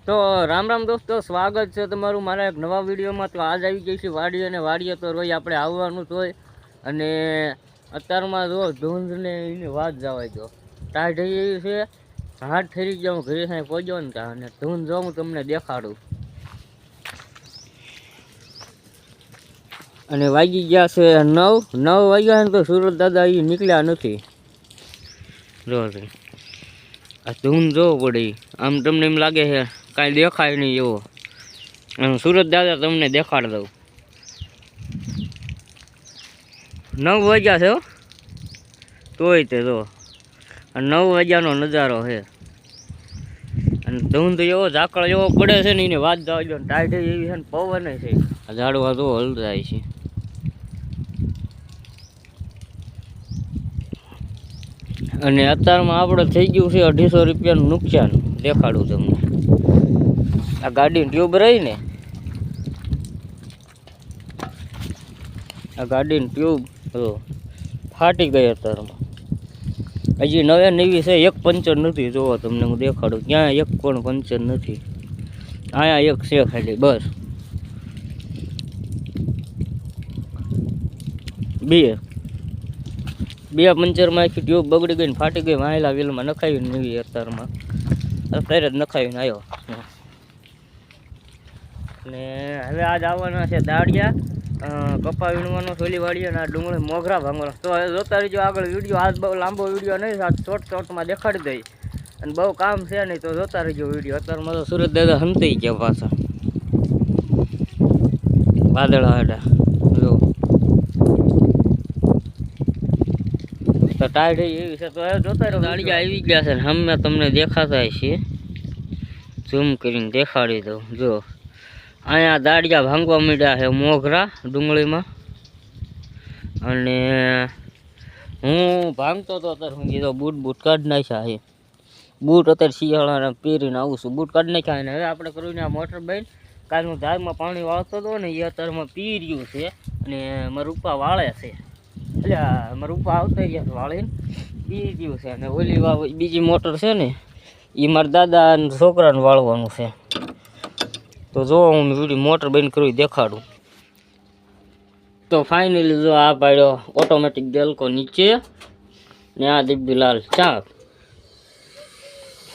તો રામ રામ દોસ્તો, સ્વાગત છે તમારું મારા એક નવા વિડીયોમાં। તો આજ આવી ગઈ છે વાડી, અને વાડીએ તો રોજ આપણે આવવાનું જ હોય। અને અત્યારમાં જો ધૂંધને એની વાત જવાય તો ટાઢ થઈ એવી છે, હાથ ઠરી ગયા હું ઘરે સાંઈ પહોંચ્યો ને ત્યાં, અને ધૂંધ જો હું તમને દેખાડું। અને વાગી ગયા છે 9 વાગ્યા ને તો સુરત દાદા એ નીકળ્યા નથી। જો આ ધૂંધ જોવો પડે, આમ તમને એમ લાગે છે કાંઈ દેખાય નહીં એવો। અને સુરત દાદા તમને દેખાડ દઉં, 9 વાગ્યા છે તોય તે જો 9 વાગ્યાનો નજારો છે। અને ધૂંધ એવો ઝાકળ એવો પડે છે ને એને વાત જવા દો, ટાઈટ એવી છે ને પવન છે, ઝાડવા તો હલતાય છે। અને અત્યારમાં આપણે થઈ ગયું છે 250 રૂપિયાનું નુકસાન। દેખાડું તમને, આ ગાડીની ટ્યુબ રહી ને, આ ગાડીની ટ્યુબ ફાટી ગઈ અત્યારમાં। હજી નવે નવી છે, એક પંચર નથી। જોવો તમને હું દેખાડું, ક્યાં એક પણ પંચર નથી, અહીંયા એક છે ખાલી બસ। બે પંચરમાં આખી ટ્યુબ બગડી ગઈ ને ફાટી ગઈ। વાહેલા વેલમાં નખાવી નવી અત્યારમાં, અત્યારે જ નખાવીને આવ્યો। ને હવે આજ આવવાના છે દાળિયા, કપા વીણવાનો સોલી વાળી, અને આ ડુંગળી મોગરા ભાંગવાનો। તો હવે જોતા રહીજો આગળ વિડીયો। આજ બહુ લાંબો વિડીયો નહીં, આજ શોર્ટમાં દેખાડી દઈ, અને બહુ કામ છે નહીં તો જોતા રહીજો વિડીયો। અત્યારમાં તો સુરત દાદા હંતાઈ ગયા પાછા વાદળા હાડા જો, તો ટાઈડ એવી છે। તો હવે જોતા રહ્યો, દાળિયા આવી ગયા છે ને હમે તમને દેખાતા છે, ઝૂમ કરીને દેખાડી દઉં। જો અહીંયા દાળિયા ભાંગવા માંડ્યા છે મોગરા ડુંગળીમાં, અને હું ભાંગતો હતો અત્યારે હું કીધો બૂટ કાઢી નાખ્યા છે। બૂટ અત્યારે શિયાળાના પહેરીને આવું છું, બૂટ કાઢી નાખ્યા। અને હવે આપણે કર્યું આ મોટર બંધ, કાલ હું ઝાડમાં પાણી વાળતો હતો ને એ અત્યારમાં પી રહ્યું છે, અને મારા રૂપા વાળે છે, એટલે મારા રૂપા આવતા ગયા વાળીને પી રહ્યું છે। અને ઓલી બીજી મોટર છે ને એ મારા દાદા અને છોકરાને વાળવાનું છે। તો જો હું વિડીયો મોટર બંધ કરું દેખાડું। તો ફાઇનલી જો આ પાડ્યો ઓટોમેટિક ગેલકો નીચે, ને આ દીપી લાલ ચા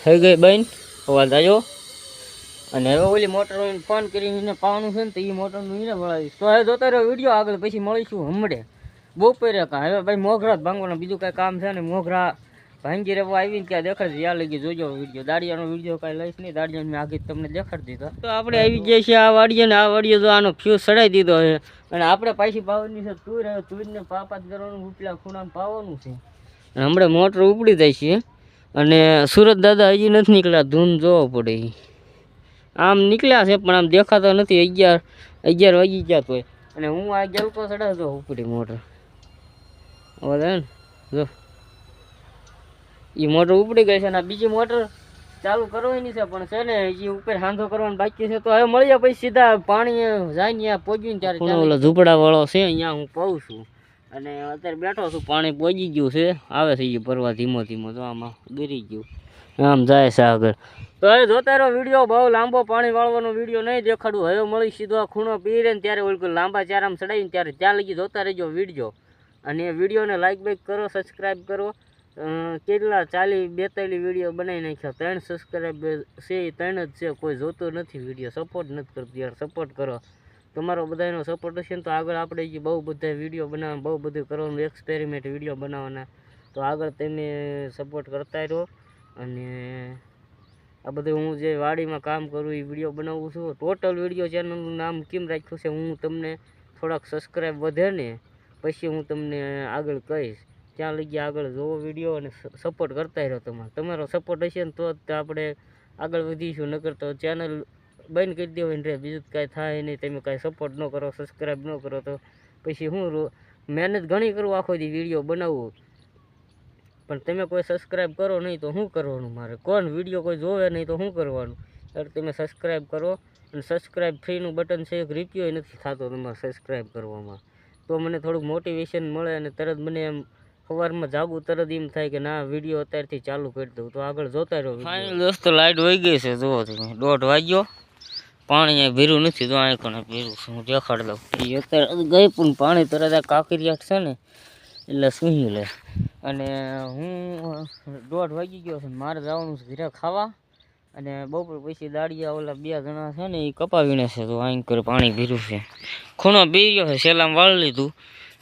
થઈ ગઈ બંધ, અવાજ આવ્યો। અને હવે ઓલી મોટર ફોન કરીને પાવાનું છે ને તો એ મોટરનું એને વળાવીશ। તો હવે જોતા રહ્યો વિડીયો આગળ, પછી મળીશું હમણે બપોરે કાં। હવે ભાઈ મોગરા જ ભાંગવાના, બીજું કાંઈ કામ છે ને, મોગરા ભાંગી રહેવા આવીને ક્યાં દેખાડે ત્યાં લગી જોજો વિડીયો। દાડિયાનો વિડીયો કાંઈ લઈશ નહીં, દાડિયાને મેં આગળ તમને દેખાડી દીધો। તો આપણે આવી ગયા છીએ આ વાડીએ, ને આ વાડીએ જો આનો ફ્યુઝ ચડાવી દીધો છે, અને આપણે પાછી પાવાની છે તુર। હવે તુરને પાપાત કરવાનું, ઉપલા ખૂણામાં પાવાનું છે, અને હમણાં મોટર ઉપડી જાય છે। અને સુરત દાદા હજી નથી નીકળ્યા, ધૂન જોવો પડે, આમ નીકળ્યા છે પણ આમ દેખાતા નથી। 11 વાગી ગયા તોય, અને હું આ ગેલકો ચડાવતો ઉપડી મોટર, હવે ને જો એ મોટર ઉપડી ગઈ છે, અને બીજી મોટર ચાલુ કરવાની છે પણ છે ને હજી ઉપર હાંધો કરવાનો બાકી છે। તો હવે મળીએ પછી સીધા પાણી જાય ને ત્યાં પહોંચ્યું ને ત્યારે ઓલો ઝૂંપડા વાળો છે અહીંયા હું પાઉં છું, અને અત્યારે બેઠો છું, પાણી પહોંચી ગયું છે, આવે છે એ ભરવા ધીમો ધીમો, તો આમાં ગીરી ગયું, આમ જાય છે આગળ। તો હવે જોતા રહ્યો વિડીયો, બહુ લાંબો પાણી વાળવાનો વિડીયો નહીં દેખાડું। હવે મળી સીધો આ ખૂણો પી રહે ને ત્યારે ઓલું લાંબા ચારામાં ચડાવીને ત્યારે ત્યાં લગી જોતા રહેજો વિડીયો। અને વિડીયોને લાઈક બાઈક કરો, સબસ્ક્રાઈબ કરો। કેટલા 42 વિડીયો બનાવી નાખ્યા, 3 સબસ્ક્રાઈબ છે, એ 3 જ છે, કોઈ જોતો નથી વિડીયો, સપોર્ટ નથી કરતી યાર, સપોર્ટ કરો। તમારો બધાનો સપોર્ટ હશે ને તો આગળ આપણે જે બહુ બધા વિડીયો બનાવવા, બહુ બધું કરવાનું, એક્સપેરિમેન્ટ વિડીયો બનાવવાના, તો આગળ તમે સપોર્ટ કરતા રહો। અને આ બધું હું જે વાડીમાં કામ કરું એ વિડીયો બનાવું છું। ટોટલ વિડીયો ચેનલનું નામ કેમ રાખ્યું છે હું તમને થોડાક સબસ્ક્રાઈબ વધે ને પછી હું તમને આગળ કહીશ, ત્યાં લગી આગળ જોવો વિડીયો અને સપોર્ટ કરતા રહો। તમારો સપોર્ટ હશે ને તો જ આપણે આગળ વધીશું, નકર તો ચેનલ બંધ કરી દેવાની રહે, બીજું કાંઈ થાય નહીં। તમે કાંઈ સપોર્ટ ન કરો, સબસ્ક્રાઈબ ન કરો તો પછી હું મહેનત ઘણી કરું આખો દી વિડીયો બનાવવું, પણ તમે કોઈ સબસ્ક્રાઈબ કરો નહીં તો શું કરવાનું મારે, કોણ વિડીયો કોઈ જોવે નહીં તો શું કરવાનું। એટલે તમે સબસ્ક્રાઈબ કરો, અને સબસ્ક્રાઈબ ફ્રીનું બટન છે, 1 રૂપિયો નથી થતો તમારે સબસ્ક્રાઈબ કરવામાં, તો મને થોડુંક મોટિવેશન મળે, અને તરત મને એમ સવારમાં જાગું તરત એમ થાય કે ના વિડીયો અત્યારથી ચાલુ કરી દઉં, તો આગળ જોતા રહ્યો. ફાઇનલ દોસ્તો લાઇટ વહી ગઈ છે, જુઓ તમે 1:30 વાગ્યો, પાણી અહીંયા ભીરું નથી, તો અહીં કોને ભીરું છે, હું દેખાડ દઉં. એ અત્યારે ગઈ પણ પાણી તરત આ કાંકરિયા છે ને એટલે સૂહી લે. અને હું 1:30 વાગી ગયો છે, મારે જવાનું છે ઘરે ખાવા, અને બપોર પછી દાડિયા ઓલા 2 જણા છે ને એ કપાવીને છે, તો અહીં કરે પાણી ભીરું છે. ખૂણો બી ગયો છે, સેલામાં વાળી લીધું,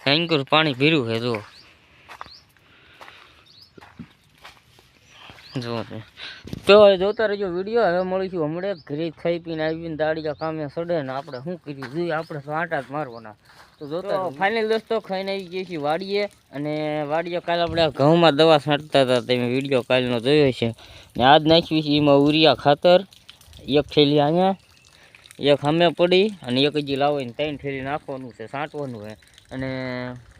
અહીં કરે પાણી ભીરું છે. જો તો જોતા રહેજો વિડીયો. હવે મળીશું હમણાં ઘરે ખાઈ પીને આવીને દાડિયા કામે સડે ને આપણે શું કર્યું જોઈએ, આપણે તો આટા જ મારવાના. તો જોતા ફાઇનલ દોસ્તો ખાઈને આવી ગઈ છીએ વાડીએ, અને વાડીએ કાલે આપણે ઘઉંમાં દવા છાંટતા હતા, તમે વિડીયો કાલનો જોયો છે. ને આજ નાખ્યું છે એમાં ઉરિયા ખાતર, 1 થેલી અહીંયા, 1 સામે પડી, અને 1 હજી લાવીને 3 થેલી નાખવાનું છે, છાંટવાનું છે. અને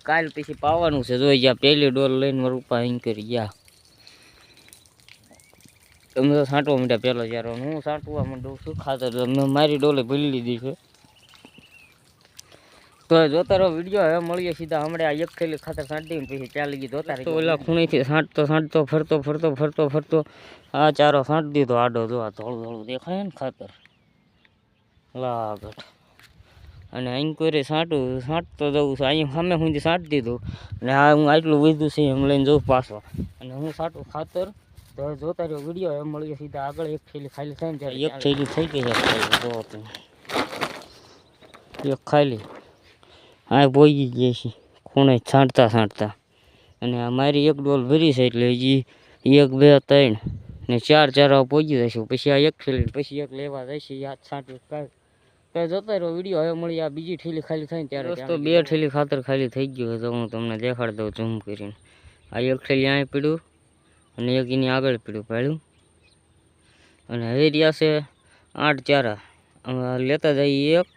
કાલ પછી પાવાનું છે. જોઈ ગયા પહેલી ડોલ લઈને મારું ઉપા અહીં કરી ગયા. તમે તો છાંટવા માંડ્યા પહેલો જ્યારે, હું છાંટવા માંડું છું ખાતર, મેં મારી ડોલે ભૂલી લીધી છે. તો જોતા રહો વિડીયો. હવે મળીએ સીધા હમણાં 1 થેલી ખાતર છાંટી દઈને પછી ચાલી ગઈ. જોતા રહો ઓલા ખૂણેથી છાંટતો ફરતો આ ચારો છાંટી દીધો આડો. જો આ થોડું દેખાય ને ખાતર લાગટ. અને અહીં કોઈ છાંટતો જવું છે, અહીં સામે સુધી છાંટી દીધું, અને આ હું આટલું વધ્યું છે એમ લઈને જઉં પાછો, અને હું છાંટું ખાતર. તો જોતા રહ્યો વિડીયો. હવે મળીએ સીધા આગળ. 1 થેલી ખાલી થાય ને ત્યારે 1 થેલી થઈ ગઈ છે. જો તમે 1 ખાલી હા ભોગી ગઈ છે ખૂણે છાંટતા, અને મારી 1 ડોલ ભરી છે, એટલે હજી 1 2 3 ને 4 ચારા પહોંચી જઈશું. પછી આ 1 થેલી પછી 1 લેવા જઈશે, યાદ છાંટી કાંઈ. તો જોતા રહ્યો વિડીયો. હવે મળી આ બીજી થેલી ખાલી થાય ને ત્યારે. દોસ્તો 2 થેલી ખાતર ખાલી થઈ ગયું, તો હું તમને દેખાડ દઉં ઝૂમ કરીને. આ 1 થેલી અહીં પીડ્યું, અને 1 એની આગળ પીડ્યું પાડ્યું, અને હવે રહ્યા છે 8 ચારા. લેતા જઈએ 1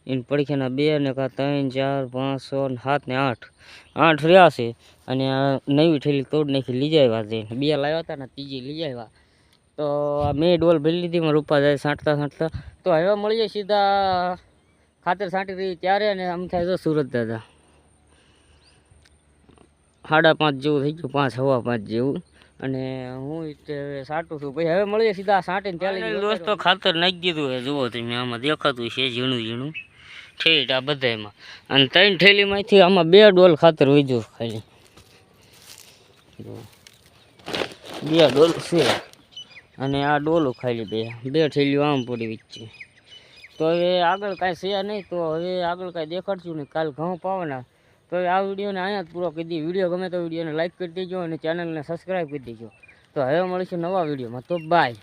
એને પડખ્યાના 2 ને 3 4 5 6 7 ને 8 રહ્યા છે. અને આ નવી થેલી તોડ નાખી લઈ આવ્યા છે, 2 લાવ્યા હતા ને 3જી લઈ આવ્યા. તો આ મેં ડોલ ભરી લીધી, મારા રૂપા જાય છાંટતા. તો હવે મળીએ સીધા ખાતર છાંટી રહી ત્યારે, અને આમ થાય તો સુરત દાદા 5:30 જેવું થઈ ગયું, 5 સવા 5 જેવું. અને હું છાંટું છું. પછી હવે મળીએ સીધા છાંટીને ત્યારે. દોસ્તો ખાતર નાખી દીધું છે, જુઓ તમે આમાં દેખાતું છે ઝીણું ઠેઠ આ બધામાં. અને 3 થેલીમાંથી આમાં 2 ડોલ ખાતર વધ્યું ખાલી, 2 ડોલ છે. અને આ ડોલો ખાલી 2 થેલીઓ આમ પડી વચ્ચે. તો હવે આગળ કાંઈ છે નહીં, તો હવે આગળ કાંઈ દેખાડશું નહીં. કાલ ઘઉં પાવાના. તો આ વિડીયોને અહીંયા જ પૂરો કરી દઈએ. વિડીયો ગમે તો વિડીયોને લાઈક કરી દેજો, અને ચેનલને સબસ્ક્રાઈબ કરી દેજો. તો હવે મળીશું નવા વિડીયોમાં. તો બાય.